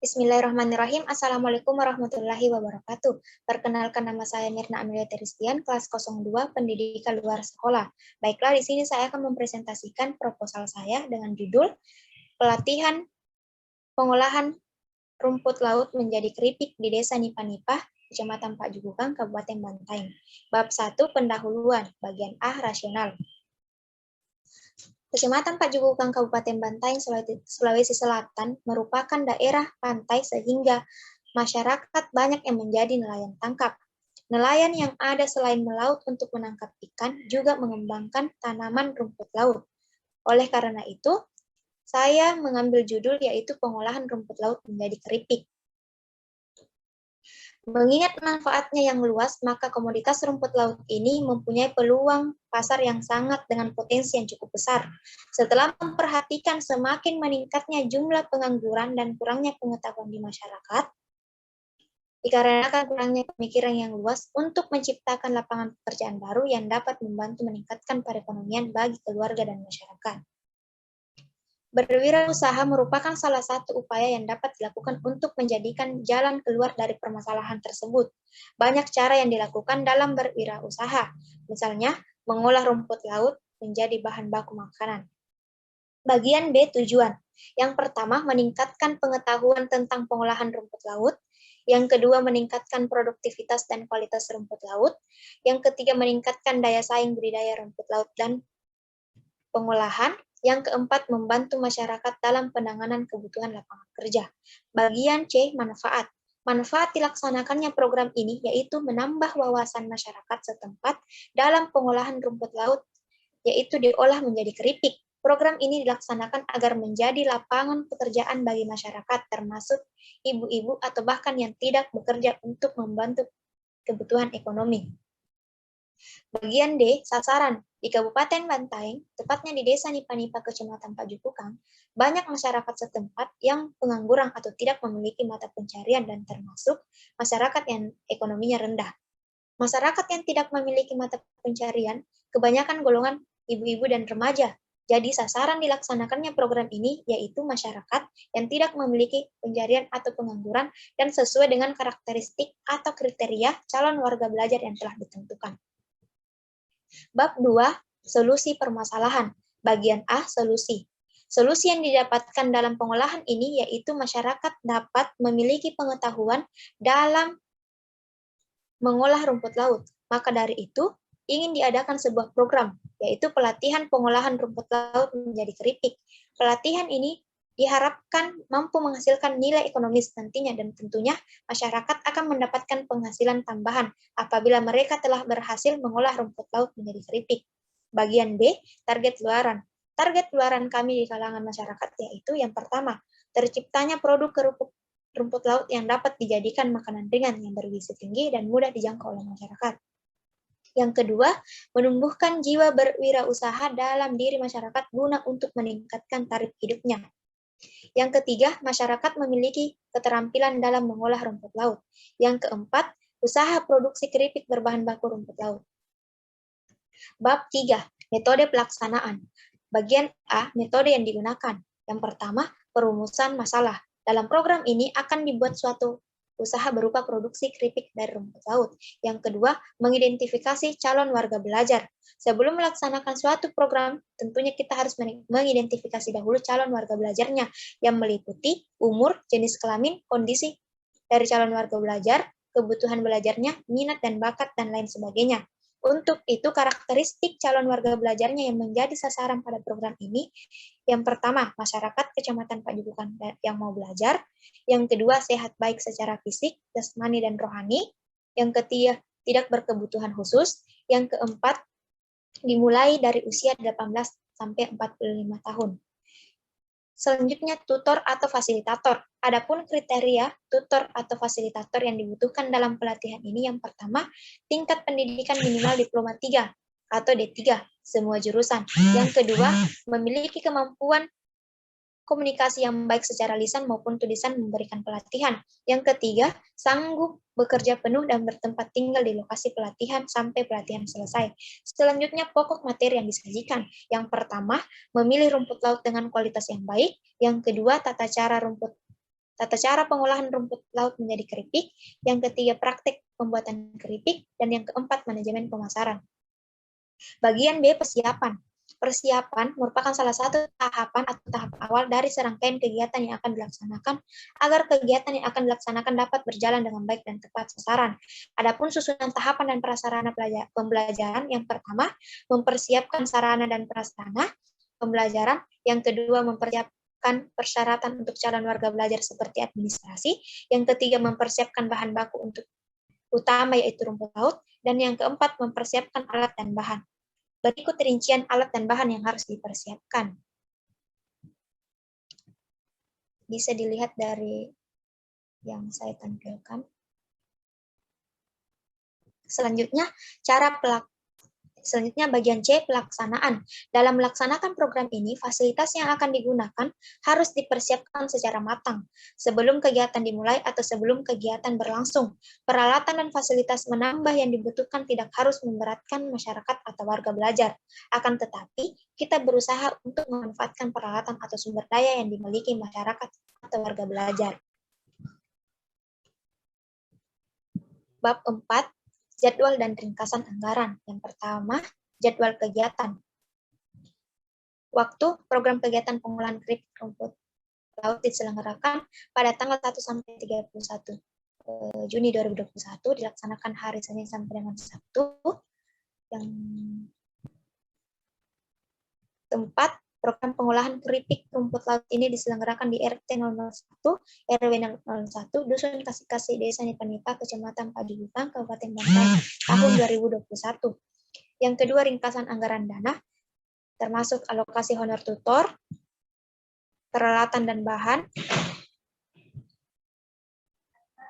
Bismillahirrahmanirrahim. Assalamualaikum warahmatullahi wabarakatuh. Perkenalkan, nama saya Mirna Amelia Teristian, kelas 02 Pendidikan Luar Sekolah. Baiklah, di sini saya akan mempresentasikan proposal saya dengan judul Pelatihan Pengolahan Rumput Laut menjadi Keripik di Desa Nipah-Nipah, Kecamatan Pak Jugukang, Kabupaten Bantaeng. Bab 1, Pendahuluan, bagian A, Rasional. Kecamatan Pak Jugukang, Kabupaten Bantaeng, Sulawesi Selatan merupakan daerah pantai sehingga masyarakat banyak yang menjadi nelayan tangkap. Nelayan yang ada selain melaut untuk menangkap ikan juga mengembangkan tanaman rumput laut. Oleh karena itu, saya mengambil judul yaitu Pengolahan Rumput Laut menjadi Keripik. Mengingat manfaatnya yang luas, maka komoditas rumput laut ini mempunyai peluang pasar yang sangat dengan potensi yang cukup besar. Setelah memperhatikan semakin meningkatnya jumlah pengangguran dan kurangnya pengetahuan di masyarakat, dikarenakan kurangnya pemikiran yang luas untuk menciptakan lapangan pekerjaan baru yang dapat membantu meningkatkan perekonomian bagi keluarga dan masyarakat. Berwirausaha merupakan salah satu upaya yang dapat dilakukan untuk menjadikan jalan keluar dari permasalahan tersebut. Banyak cara yang dilakukan dalam berwirausaha, misalnya mengolah rumput laut menjadi bahan baku makanan. Bagian B, tujuan. Yang pertama, meningkatkan pengetahuan tentang pengolahan rumput laut. Yang kedua, meningkatkan produktivitas dan kualitas rumput laut. Yang ketiga, meningkatkan daya saing budidaya rumput laut dan pengolahan. Yang keempat, membantu masyarakat dalam penanganan kebutuhan lapangan kerja. Bagian C, manfaat. Manfaat dilaksanakannya program ini yaitu menambah wawasan masyarakat setempat dalam pengolahan rumput laut, yaitu diolah menjadi keripik. Program ini dilaksanakan agar menjadi lapangan pekerjaan bagi masyarakat, termasuk ibu-ibu atau bahkan yang tidak bekerja untuk membantu kebutuhan ekonomi. Bagian D, sasaran. Di Kabupaten Bantaeng, tepatnya di Desa Nipah-Nipah, Kecamatan Pak Jugukang, banyak masyarakat setempat yang pengangguran atau tidak memiliki mata pencarian dan termasuk masyarakat yang ekonominya rendah. Masyarakat yang tidak memiliki mata pencarian, kebanyakan golongan ibu-ibu dan remaja. Jadi sasaran dilaksanakannya program ini yaitu masyarakat yang tidak memiliki pencarian atau pengangguran dan sesuai dengan karakteristik atau kriteria calon warga belajar yang telah ditentukan. Bab 2, solusi permasalahan. Bagian A, solusi. Solusi yang didapatkan dalam pengolahan ini yaitu masyarakat dapat memiliki pengetahuan dalam mengolah rumput laut. Maka dari itu, ingin diadakan sebuah program, yaitu pelatihan pengolahan rumput laut menjadi keripik. Pelatihan ini diharapkan mampu menghasilkan nilai ekonomis nantinya dan tentunya masyarakat akan mendapatkan penghasilan tambahan apabila mereka telah berhasil mengolah rumput laut menjadi keripik. Bagian B, target luaran. Target luaran kami di kalangan masyarakat yaitu yang pertama, terciptanya produk rumput laut yang dapat dijadikan makanan ringan yang bergizi tinggi dan mudah dijangkau oleh masyarakat. Yang kedua, menumbuhkan jiwa berwirausaha dalam diri masyarakat guna untuk meningkatkan taraf hidupnya. Yang ketiga, masyarakat memiliki keterampilan dalam mengolah rumput laut. Yang keempat, usaha produksi keripik berbahan baku rumput laut. Bab 3, metode pelaksanaan. Bagian A, metode yang digunakan. Yang pertama, perumusan masalah. Dalam program ini akan dibuat suatu usaha berupa produksi keripik dari rumput laut. Yang kedua, mengidentifikasi calon warga belajar. Sebelum melaksanakan suatu program, tentunya kita harus mengidentifikasi dahulu calon warga belajarnya yang meliputi umur, jenis kelamin, kondisi dari calon warga belajar, kebutuhan belajarnya, minat dan bakat, dan lain sebagainya. Untuk itu, karakteristik calon warga belajarnya yang menjadi sasaran pada program ini, yang pertama, masyarakat Kecamatan Pak Jugukang yang mau belajar. Yang kedua, sehat baik secara fisik, jasmani, dan rohani. Yang ketiga, tidak berkebutuhan khusus. Yang keempat, dimulai dari usia 18 sampai 45 tahun. Selanjutnya, tutor atau fasilitator. Adapun kriteria tutor atau fasilitator yang dibutuhkan dalam pelatihan ini yang pertama, tingkat pendidikan minimal diploma 3 atau D3, semua jurusan. Yang kedua, memiliki kemampuan komunikasi yang baik secara lisan maupun tulisan memberikan pelatihan. Yang ketiga, sanggup bekerja penuh dan bertempat tinggal di lokasi pelatihan sampai pelatihan selesai. Selanjutnya, pokok materi yang disajikan. Yang pertama, memilih rumput laut dengan kualitas yang baik. Yang kedua, tata tata cara pengolahan rumput laut menjadi keripik, yang ketiga praktek pembuatan keripik, dan yang keempat manajemen pemasaran. Bagian B, persiapan. Persiapan merupakan salah satu tahapan atau tahap awal dari serangkaian kegiatan yang akan dilaksanakan agar kegiatan yang akan dilaksanakan dapat berjalan dengan baik dan tepat sasaran. Adapun susunan tahapan dan prasarana pembelajaran, yang pertama, mempersiapkan sarana dan prasarana pembelajaran, yang kedua, mempersiapkan persyaratan untuk calon warga belajar seperti administrasi, yang ketiga, mempersiapkan bahan baku untuk utama yaitu rumput laut, dan yang keempat, mempersiapkan alat dan bahan. Berikut rincian alat dan bahan yang harus dipersiapkan. Bisa dilihat dari yang saya tampilkan. Selanjutnya, Selanjutnya bagian C, pelaksanaan. Dalam melaksanakan program ini, fasilitas yang akan digunakan harus dipersiapkan secara matang sebelum kegiatan dimulai atau sebelum kegiatan berlangsung. Peralatan dan fasilitas menambah yang dibutuhkan tidak harus memberatkan masyarakat atau warga belajar. Akan tetapi, kita berusaha untuk memanfaatkan peralatan atau sumber daya yang dimiliki masyarakat atau warga belajar. Bab 4, jadwal dan ringkasan anggaran. Yang pertama, jadwal kegiatan. Waktu program kegiatan pengolahan keripik rumput laut diselenggarakan pada tanggal 1 sampai 31 Juni 2021, dilaksanakan hari Senin sampai dengan Sabtu. Yang tempat program pengolahan keripik rumput laut ini diselenggarakan di RT 001, RW 001, Dusun Kasih-Kasih, Desa Nipanita, Kecamatan Padihutang, Kabupaten Banten, tahun 2021. Yang kedua, ringkasan anggaran dana, termasuk alokasi honor tutor, peralatan dan bahan,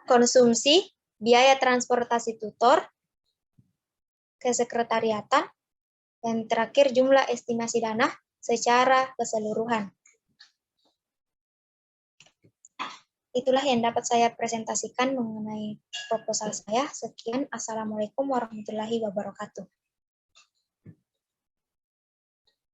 konsumsi, biaya transportasi tutor, kesekretariatan, dan terakhir jumlah estimasi dana secara keseluruhan. Itulah yang dapat saya presentasikan mengenai proposal saya. Sekian, Assalamualaikum warahmatullahi wabarakatuh.